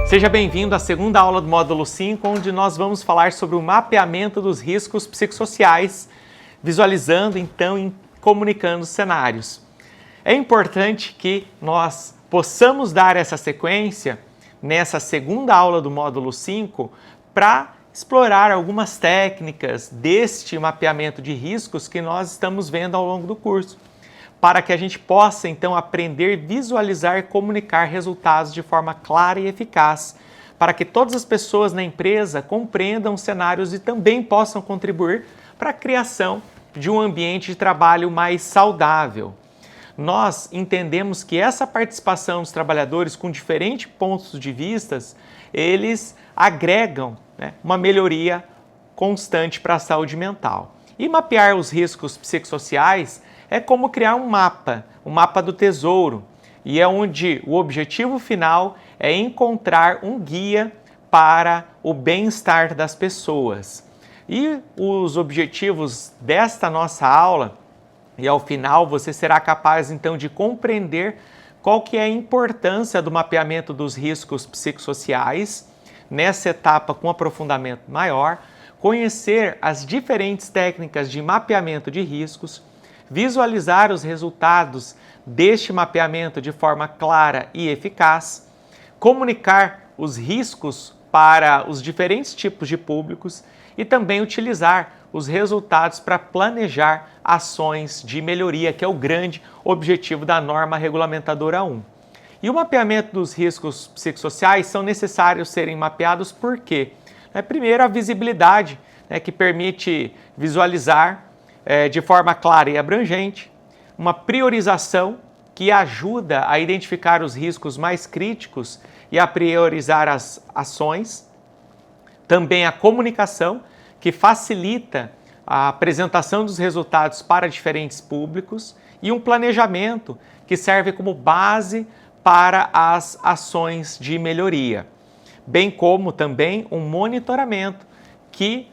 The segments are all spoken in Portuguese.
Seja bem-vindo à segunda aula do módulo 5, onde nós vamos falar sobre o mapeamento dos riscos psicossociais, visualizando então e comunicando cenários. É importante que nós possamos dar essa sequência nessa segunda aula do módulo 5 para explorar algumas técnicas deste mapeamento de riscos que nós estamos vendo ao longo do curso, para que a gente possa, então, aprender, visualizar e comunicar resultados de forma clara e eficaz, para que todas as pessoas na empresa compreendam os cenários e também possam contribuir para a criação de um ambiente de trabalho mais saudável. Nós entendemos que essa participação dos trabalhadores com diferentes pontos de vista, eles agregam, uma melhoria constante para a saúde mental. E mapear os riscos psicossociais é como criar um mapa do tesouro, e é onde o objetivo final é encontrar um guia para o bem-estar das pessoas. E os objetivos desta nossa aula, e ao final você será capaz então de compreender qual que é a importância do mapeamento dos riscos psicossociais, nessa etapa com aprofundamento maior, conhecer as diferentes técnicas de mapeamento de riscos, visualizar os resultados deste mapeamento de forma clara e eficaz, comunicar os riscos para os diferentes tipos de públicos e também utilizar os resultados para planejar ações de melhoria, que é o grande objetivo da norma regulamentadora 1. E o mapeamento dos riscos psicossociais são necessários serem mapeados por quê? Primeiro, a visibilidade, que permite visualizar de forma clara e abrangente, uma priorização que ajuda a identificar os riscos mais críticos e a priorizar as ações, também a comunicação, que facilita a apresentação dos resultados para diferentes públicos, e um planejamento que serve como base para as ações de melhoria, bem como também um monitoramento que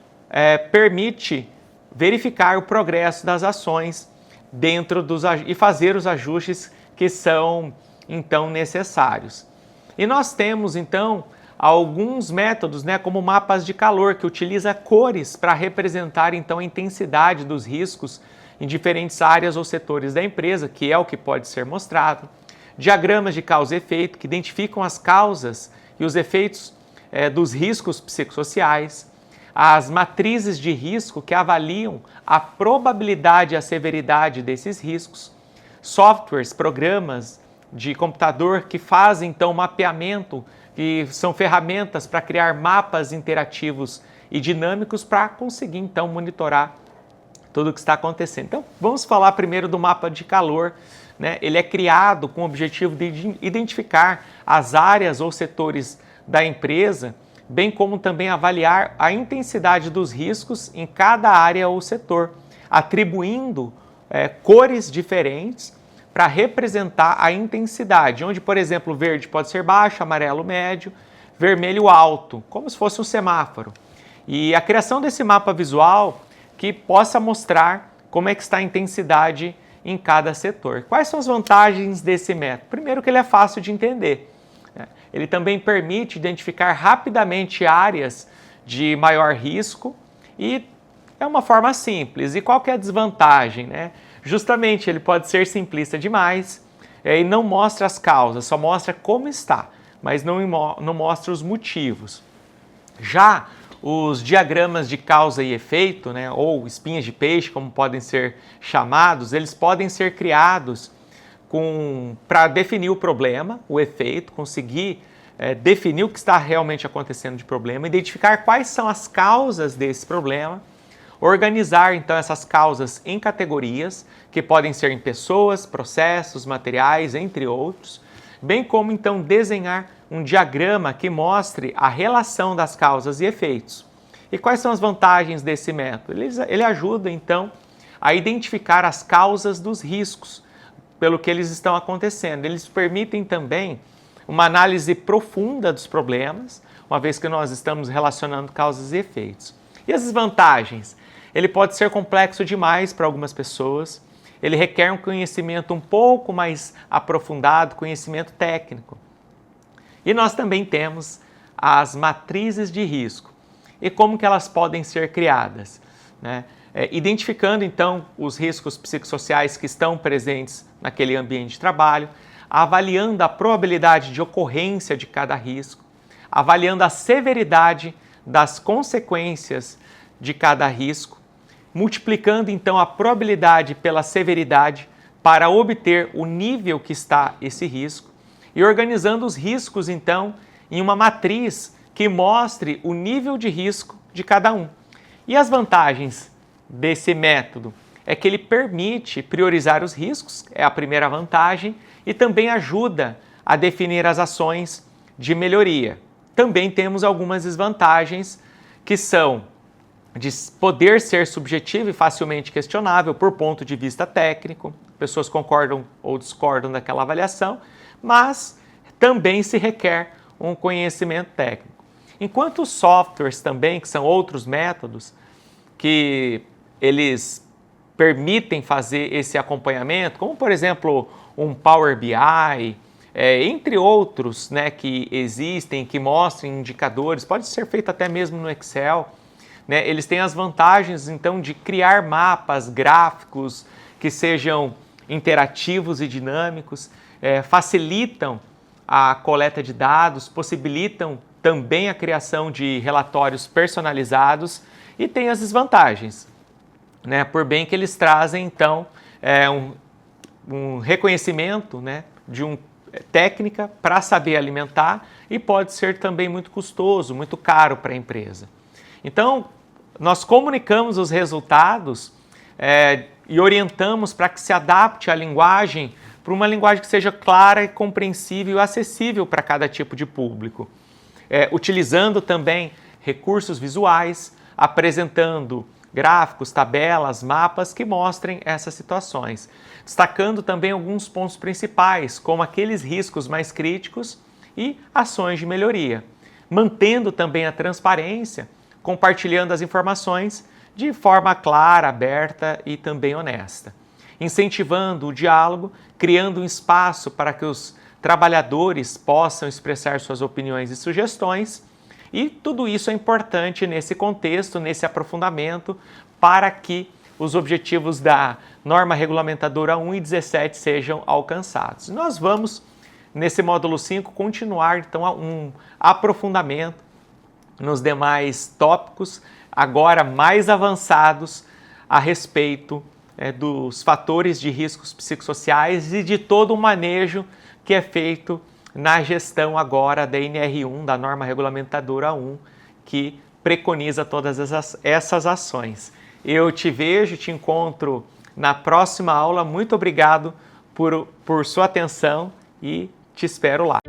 permite verificar o progresso das ações e fazer os ajustes que são então necessários. E nós temos então alguns métodos, como mapas de calor, que utiliza cores para representar então a intensidade dos riscos em diferentes áreas ou setores da empresa, que é o que pode ser mostrado. Diagramas de causa e efeito, que identificam as causas e os efeitos dos riscos psicossociais. As matrizes de risco, que avaliam a probabilidade e a severidade desses riscos. Softwares, programas de computador que fazem então mapeamento, que são ferramentas para criar mapas interativos e dinâmicos para conseguir então monitorar tudo o que está acontecendo. Então, vamos falar primeiro do mapa de calor. Ele é criado com o objetivo de identificar as áreas ou setores da empresa, bem como também avaliar a intensidade dos riscos em cada área ou setor, atribuindo cores diferentes para representar a intensidade, onde, por exemplo, verde pode ser baixo, amarelo médio, vermelho alto, como se fosse um semáforo. E a criação desse mapa visual que possa mostrar como é que está a intensidade em cada setor. Quais são as vantagens desse método? Primeiro, que ele é fácil de entender. Ele também permite identificar rapidamente áreas de maior risco e é uma forma simples. E qual que é a desvantagem? Justamente, ele pode ser simplista demais e não mostra as causas, só mostra como está, mas não mostra os motivos. Já os diagramas de causa e efeito, ou espinhas de peixe, como podem ser chamados, eles podem ser criados para definir o problema, o efeito, conseguir definir o que está realmente acontecendo de problema, identificar quais são as causas desse problema, organizar então essas causas em categorias, que podem ser em pessoas, processos, materiais, entre outros, bem como então desenhar um diagrama que mostre a relação das causas e efeitos. E quais são as vantagens desse método? Ele ajuda então a identificar as causas dos riscos, pelo que eles estão acontecendo. Eles permitem também uma análise profunda dos problemas, uma vez que nós estamos relacionando causas e efeitos. E as desvantagens? Ele pode ser complexo demais para algumas pessoas, ele requer um conhecimento um pouco mais aprofundado, conhecimento técnico. E nós também temos as matrizes de risco e como que elas podem ser criadas, né? Identificando então os riscos psicossociais que estão presentes naquele ambiente de trabalho, avaliando a probabilidade de ocorrência de cada risco, avaliando a severidade das consequências de cada risco, multiplicando então a probabilidade pela severidade para obter o nível que está esse risco e organizando os riscos então em uma matriz que mostre o nível de risco de cada um. E as vantagens desse método é que ele permite priorizar os riscos, é a primeira vantagem, e também ajuda a definir as ações de melhoria. Também temos algumas desvantagens que são de poder ser subjetivo e facilmente questionável por ponto de vista técnico, pessoas concordam ou discordam daquela avaliação, mas também se requer um conhecimento técnico. Enquanto os softwares também, que são outros métodos, que eles permitem fazer esse acompanhamento, como por exemplo um Power BI, entre outros, né, que existem, que mostram indicadores, pode ser feito até mesmo no Excel, né, eles têm as vantagens então de criar mapas, gráficos que sejam interativos e dinâmicos, facilitam a coleta de dados, possibilitam também a criação de relatórios personalizados e tem as desvantagens, né? Por bem que eles trazem, então, um reconhecimento, né, de uma técnica para saber alimentar e pode ser também muito custoso, muito caro para a empresa. Então, nós comunicamos os resultados e orientamos para que se adapte a linguagem para uma linguagem que seja clara, compreensível e acessível para cada tipo de público. Utilizando também recursos visuais, apresentando gráficos, tabelas, mapas que mostrem essas situações. Destacando também alguns pontos principais, como aqueles riscos mais críticos e ações de melhoria. Mantendo também a transparência, compartilhando as informações de forma clara, aberta e também honesta. Incentivando o diálogo, criando um espaço para que os trabalhadores possam expressar suas opiniões e sugestões, e tudo isso é importante nesse contexto, nesse aprofundamento, para que os objetivos da norma regulamentadora 1 e 17 sejam alcançados. Nós vamos, nesse módulo 5, continuar então um aprofundamento nos demais tópicos, agora mais avançados a respeito dos fatores de riscos psicossociais e de todo o manejo que é feito na gestão agora da NR1, da norma regulamentadora 1, que preconiza todas essas ações. Eu te vejo, te encontro na próxima aula. Muito obrigado por sua atenção e te espero lá.